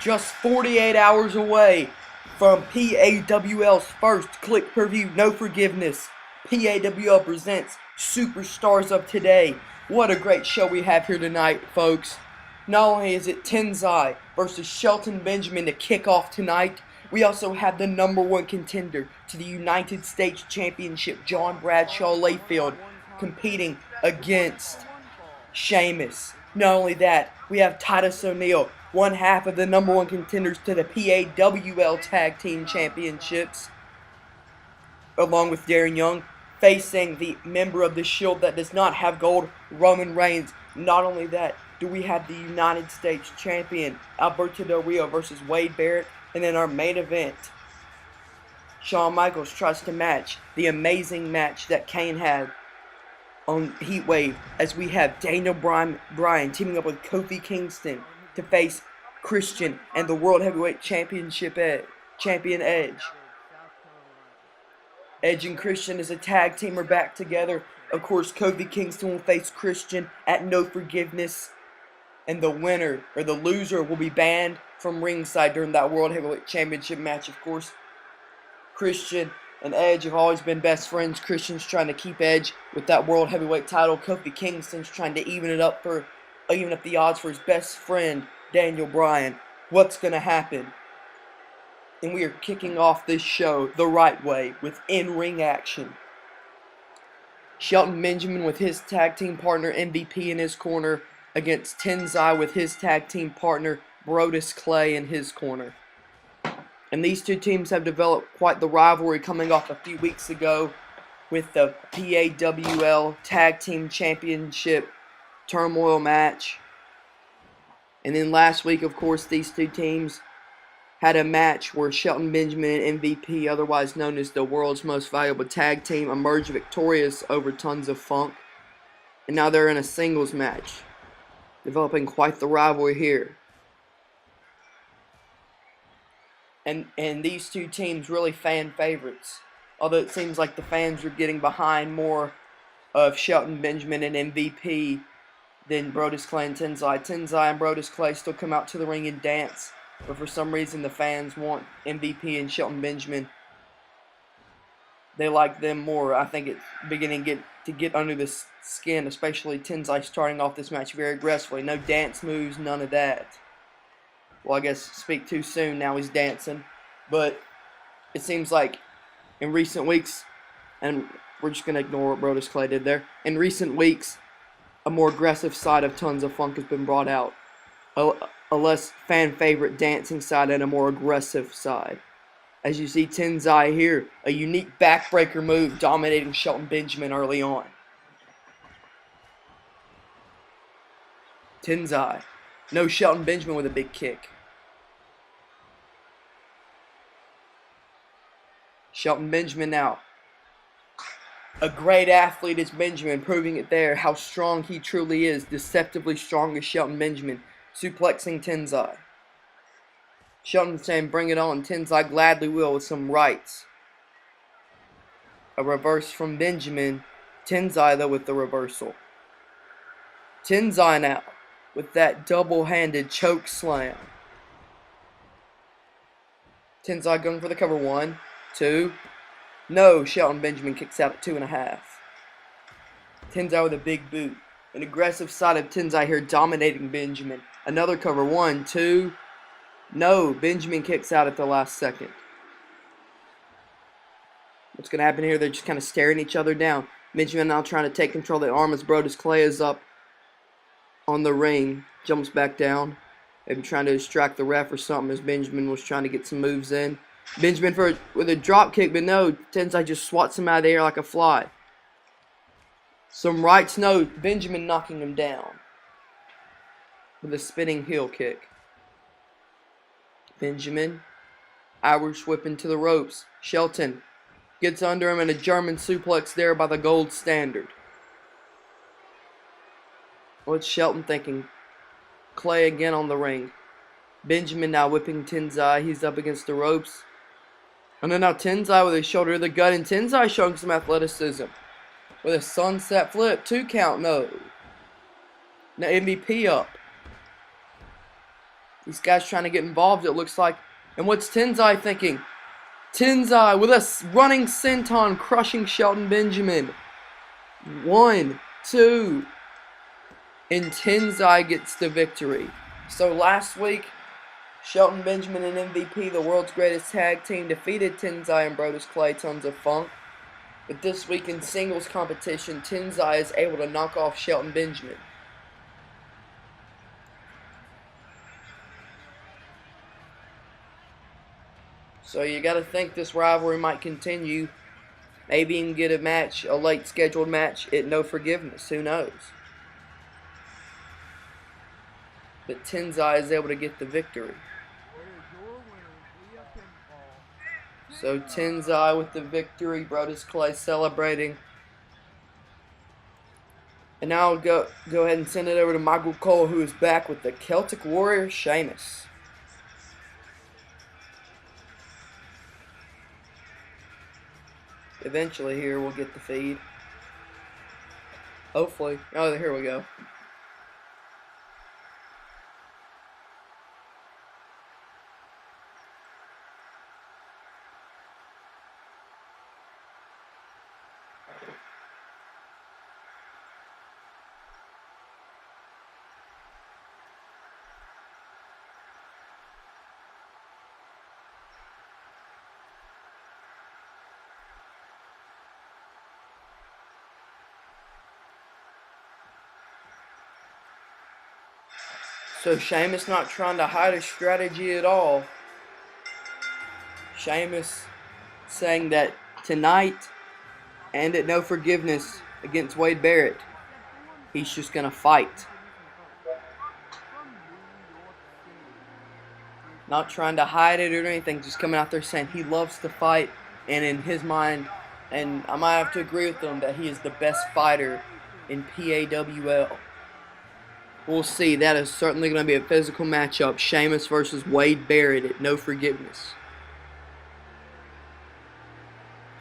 just 48 hours away from PAWL's first click-per-view No Forgiveness. PAWL presents Superstars of Today. What a great show we have here tonight, folks. Not only is it Tenzai versus Shelton Benjamin to kick off tonight, we also have the #1 contender to the United States Championship, John Bradshaw Layfield, competing against Sheamus. Not only that, we have Titus O'Neil, one half of the #1 contenders to the PAWL Tag Team Championships, along with Darren Young, facing the member of the Shield that does not have gold, Roman Reigns. Not only that, do we have the United States Champion, Alberto Del Rio versus Wade Barrett, and in our main event, Shawn Michaels tries to match the amazing match that Kane had on Heatwave, as we have Daniel Bryan teaming up with Kofi Kingston to face Christian and the World Heavyweight Championship Champion Edge. Edge and Christian as a tag team are back together. Of course, Kofi Kingston will face Christian at No Forgiveness, and the winner or the loser will be banned from ringside during that World Heavyweight Championship match. Of course, Christian and Edge have always been best friends. Christian's trying to keep Edge with that World Heavyweight title. Kofi Kingston's trying to even up the odds for his best friend, Daniel Bryan. What's going to happen? And we are kicking off this show the right way with in-ring action. Shelton Benjamin with his tag team partner MVP in his corner against Tenzai with his tag team partner Brodus Clay in his corner. And these two teams have developed quite the rivalry, coming off a few weeks ago with the PAWL Tag Team Championship Turmoil match. And then last week, of course, these two teams had a match where Shelton Benjamin and MVP, otherwise known as the world's most valuable tag team, emerged victorious over Tons of Funk. And now they're in a singles match, developing quite the rivalry here. And these two teams really fan favorites, although it seems like the fans are getting behind more of Shelton Benjamin and MVP than Brodus Clay and Tenzai. Tenzai and Brodus Clay still come out to the ring and dance, but for some reason the fans want MVP and Shelton Benjamin. They like them more. I think it's beginning to get under the skin, especially Tenzai starting off this match very aggressively. No dance moves, none of that. Well, I guess speak too soon, now he's dancing. But it seems like in recent weeks, and we're just going to ignore what Brodus Clay did there. In recent weeks, a more aggressive side of Tons of Funk has been brought out. A less fan favorite dancing side and a more aggressive side. As you see Tenzai here, a unique backbreaker move dominating Shelton Benjamin early on. Tenzai. No, Shelton Benjamin with a big kick. Shelton Benjamin now. A great athlete is Benjamin, proving it there how strong he truly is. Deceptively strong as Shelton Benjamin. Suplexing Tenzai. Shelton saying, bring it on. Tenzai gladly will with some rights. A reverse from Benjamin. Tenzai though with the reversal. Tenzai now with that double-handed choke slam. Tenzai going for the cover. 1, 2. No, Shelton Benjamin kicks out at 2.5. Tenzai with a big boot. An aggressive side of Tenzai here dominating Benjamin. Another cover. 1, 2. No, Benjamin kicks out at the last second. What's going to happen here? They're just kind of staring each other down. Benjamin now trying to take control of the arm as Brodus Clay is up on the ring. Jumps back down. Maybe trying to distract the ref or something as Benjamin was trying to get some moves in. Benjamin with a drop kick, but no, Tenzai just swats him out of the air like a fly. Some rights, no, Benjamin knocking him down with a spinning heel kick. Benjamin, Irish whip into the ropes. Shelton gets under him and a German suplex there by the gold standard. What's Shelton thinking? Clay again on the ring. Benjamin now whipping Tenzai. He's up against the ropes. And then now Tenzai with his shoulder to the gut, and Tenzai showing some athleticism with a sunset flip. 2 count, no. Now MVP up. These guys trying to get involved, it looks like. And what's Tensai thinking? Tensai with a running senton crushing Shelton Benjamin. 1, 2. And Tensai gets the victory. So last week, Shelton Benjamin and MVP, the world's greatest tag team, defeated Tensai and Brodus Clay, Tons of Funk. But this week in singles competition, Tensai is able to knock off Shelton Benjamin. So you got to think this rivalry might continue. Maybe even get a match, a late scheduled match at No Forgiveness. Who knows? But Tensai is able to get the victory. So Tensai with the victory. Brodus Clay celebrating. And now I'll go ahead and send it over to Michael Cole, who is back with the Celtic Warrior, Sheamus. Eventually here we'll get the feed. Hopefully. Oh, here we go. So Sheamus not trying to hide a strategy at all. Sheamus saying that tonight and at No Forgiveness against Wade Barrett, he's just going to fight. Not trying to hide it or anything, just coming out there saying he loves to fight, and in his mind, and I might have to agree with him, that he is the best fighter in PAWL. We'll see. That is certainly going to be a physical matchup. Sheamus versus Wade Barrett at No Forgiveness.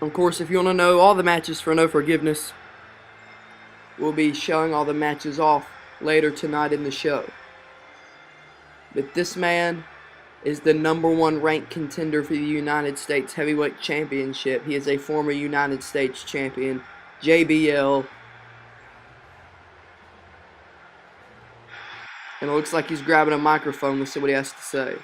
Of course, if you want to know all the matches for No Forgiveness, we'll be showing all the matches off later tonight in the show. But this man is the #1 ranked contender for the United States Heavyweight Championship. He is a former United States champion, JBL. And it looks like he's grabbing a microphone. Let's see what he has to say.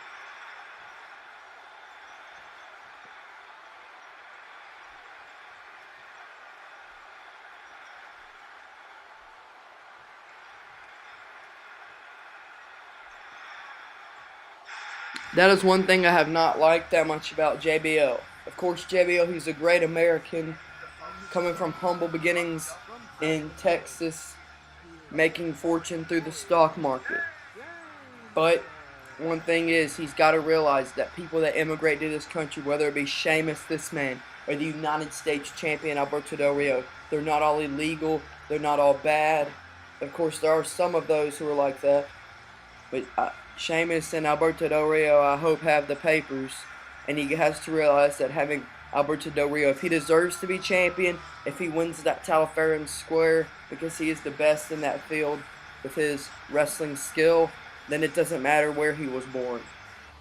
That is one thing I have not liked that much about JBL. Of course, JBL, he's a great American, coming from humble beginnings in Texas, making fortune through the stock market. But one thing is, he's got to realize that people that immigrate to this country, whether it be Sheamus, this man, or the United States champion Alberto Del Rio, they're not all illegal, they're not all bad. Of course, there are some of those who are like that. But Sheamus and Alberto Del Rio, I hope, have the papers. And he has to realize that having Alberto Del Rio, if he deserves to be champion, if he wins that title fair and square, because he is the best in that field with his wrestling skill, then it doesn't matter where he was born.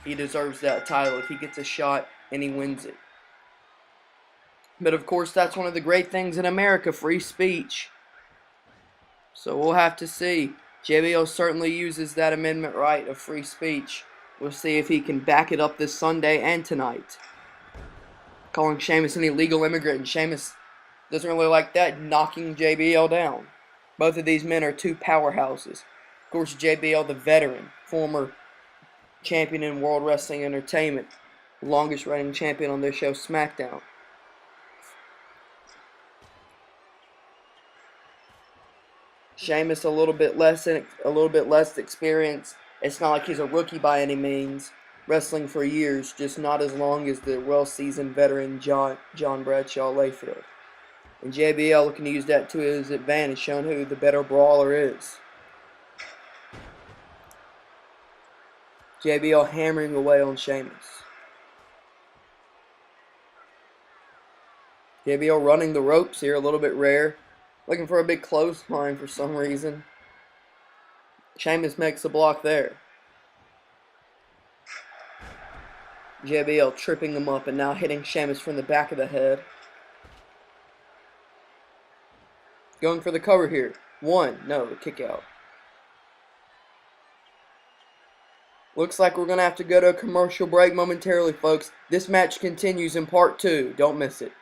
He deserves that title if he gets a shot and he wins it. But of course, that's one of the great things in America, free speech. So we'll have to see. JBL certainly uses that amendment right of free speech. We'll see if he can back it up this Sunday and tonight. Calling Sheamus an illegal immigrant, and Sheamus doesn't really like that, knocking JBL down. Both of these men are two powerhouses. Of course, JBL, the veteran, former champion in World Wrestling Entertainment, longest reigning champion on their show, SmackDown. Sheamus a little bit less experience. It's not like he's a rookie by any means. Wrestling for years, just not as long as the well-seasoned veteran John Bradshaw Layfield. And JBL looking to use that to his advantage, showing who the better brawler is. JBL hammering away on Sheamus. JBL running the ropes here, a little bit rare. Looking for a big clothesline for some reason. Sheamus makes a block there. JBL tripping him up and now hitting Sheamus from the back of the head. Going for the cover here. One. No, the kick out. Looks like we're going to have to go to a commercial break momentarily, folks. This match continues in part 2. Don't miss it.